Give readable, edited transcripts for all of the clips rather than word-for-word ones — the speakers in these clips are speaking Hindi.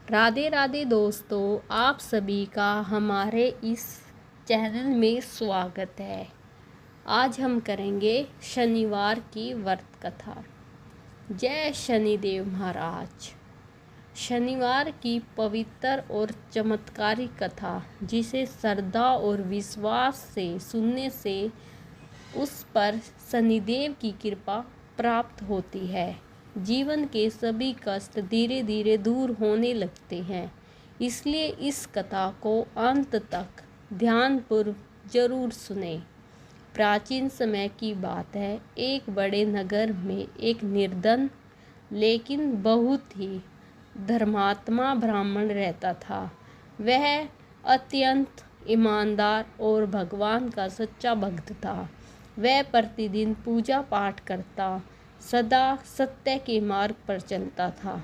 राधे राधे दोस्तों, आप सभी का हमारे इस चैनल में स्वागत है। आज हम करेंगे शनिवार की व्रत कथा। जय शनिदेव महाराज। शनिवार की पवित्र और चमत्कारी कथा, जिसे श्रद्धा और विश्वास से सुनने से उस पर शनिदेव की कृपा प्राप्त होती है। जीवन के सभी कष्ट धीरे धीरे दूर होने लगते हैं। इसलिए इस कथा को अंत तक ध्यानपूर्वक जरूर सुने। प्राचीन समय की बात है। एक बड़े नगर में एक निर्धन लेकिन बहुत ही धर्मात्मा ब्राह्मण रहता था। वह अत्यंत ईमानदार और भगवान का सच्चा भक्त था। वह प्रतिदिन पूजा पाठ करता, सदा सत्य के मार्ग पर चलता था।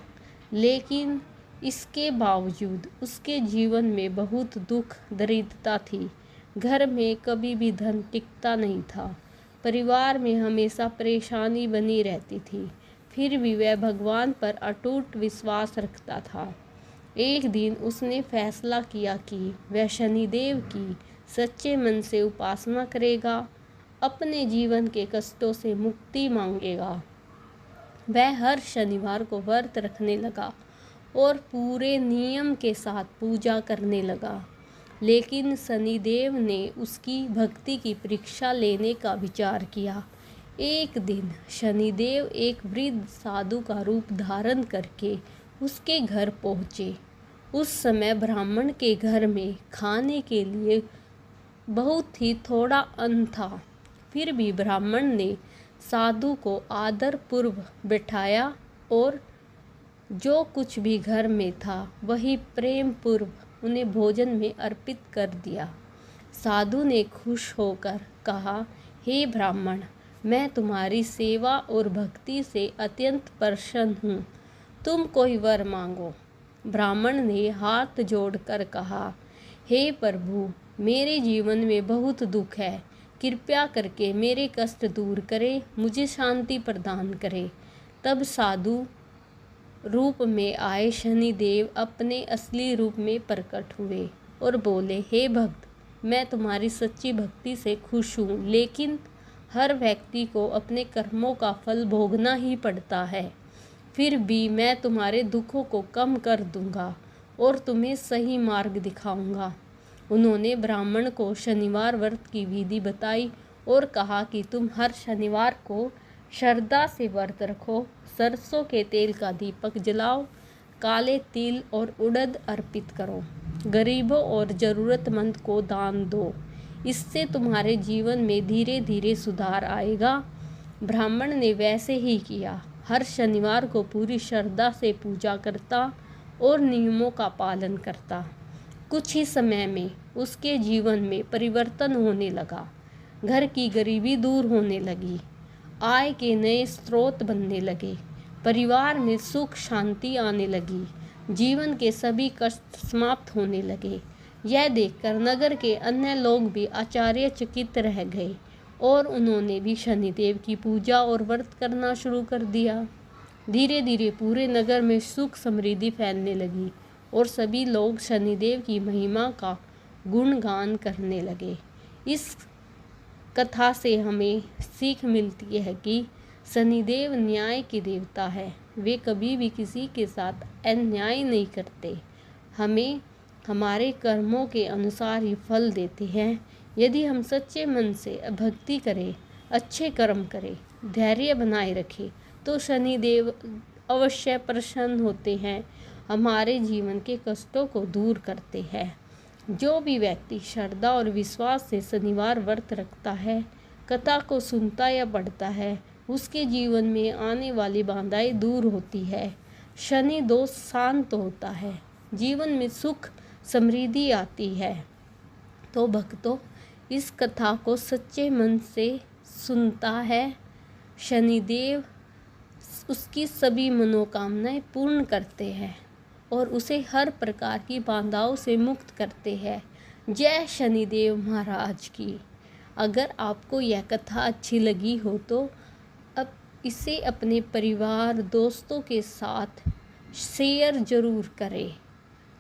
लेकिन इसके बावजूद उसके जीवन में बहुत दुख दरिद्रता थी। घर में कभी भी धन टिकता नहीं था। परिवार में हमेशा परेशानी बनी रहती थी। फिर भी वह भगवान पर अटूट विश्वास रखता था। एक दिन उसने फैसला किया कि वह शनिदेव की सच्चे मन से उपासना करेगा, अपने जीवन के कष्टों से मुक्ति मांगेगा। वह हर शनिवार को व्रत रखने लगा और पूरे नियम के साथ पूजा करने लगा। लेकिन शनिदेव ने उसकी भक्ति की परीक्षा लेने का विचार किया। एक दिन शनिदेव एक वृद्ध साधु का रूप धारण करके उसके घर पहुँचे। उस समय ब्राह्मण के घर में खाने के लिए बहुत ही थोड़ा अन्न था। फिर भी ब्राह्मण ने साधु को आदर पूर्व बिठाया और जो कुछ भी घर में था वही प्रेम पूर्व उन्हें भोजन में अर्पित कर दिया। साधु ने खुश होकर कहा, हे ब्राह्मण, मैं तुम्हारी सेवा और भक्ति से अत्यंत प्रसन्न हूँ। तुम कोई वर मांगो। ब्राह्मण ने हाथ जोड़कर कहा, हे प्रभु, मेरे जीवन में बहुत दुख है। कृपया करके मेरे कष्ट दूर करें, मुझे शांति प्रदान करें। तब साधु रूप में आए शनिदेव अपने असली रूप में प्रकट हुए और बोले, हे भक्त, मैं तुम्हारी सच्ची भक्ति से खुश हूँ, लेकिन हर व्यक्ति को अपने कर्मों का फल भोगना ही पड़ता है। फिर भी मैं तुम्हारे दुखों को कम कर दूंगा और तुम्हें सही मार्ग दिखाऊंगा। उन्होंने ब्राह्मण को शनिवार व्रत की विधि बताई और कहा कि तुम हर शनिवार को श्रद्धा से व्रत रखो, सरसों के तेल का दीपक जलाओ, काले तिल और उड़द अर्पित करो, गरीबों और ज़रूरतमंद को दान दो। इससे तुम्हारे जीवन में धीरे धीरे सुधार आएगा। ब्राह्मण ने वैसे ही किया। हर शनिवार को पूरी श्रद्धा से पूजा करता और नियमों का पालन करता। कुछ ही समय में उसके जीवन में परिवर्तन होने लगा। घर की गरीबी दूर होने लगी, आय के नए स्रोत बनने लगे, परिवार में सुख शांति आने लगी, जीवन के सभी कष्ट समाप्त होने लगे। यह देखकर नगर के अन्य लोग भी आश्चर्यचकित रह गए और उन्होंने भी शनिदेव की पूजा और व्रत करना शुरू कर दिया। धीरे धीरे पूरे नगर में सुख समृद्धि फैलने लगी और सभी लोग शनिदेव की महिमा का गुणगान करने लगे। इस कथा से हमें सीख मिलती है कि शनिदेव न्याय के देवता है। वे कभी भी किसी के साथ अन्याय नहीं करते। हमें हमारे कर्मों के अनुसार ही फल देते हैं। यदि हम सच्चे मन से भक्ति करें, अच्छे कर्म करें, धैर्य बनाए रखें, तो शनिदेव अवश्य प्रसन्न होते हैं, हमारे जीवन के कष्टों को दूर करते हैं। जो भी व्यक्ति श्रद्धा और विश्वास से शनिवार व्रत रखता है, कथा को सुनता या पढ़ता है, उसके जीवन में आने वाली बाधाएं दूर होती है, शनि दोष शांत होता है, जीवन में सुख समृद्धि आती है। तो भक्तों, इस कथा को सच्चे मन से सुनता है, शनिदेव उसकी सभी मनोकामनाएं पूर्ण करते हैं और उसे हर प्रकार की बाधाओं से मुक्त करते हैं। जय शनिदेव महाराज की। अगर आपको यह कथा अच्छी लगी हो तो अब इसे अपने परिवार दोस्तों के साथ शेयर ज़रूर करें।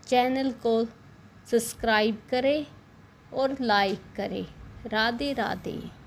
चैनल को सब्सक्राइब करें और लाइक करें। राधे राधे।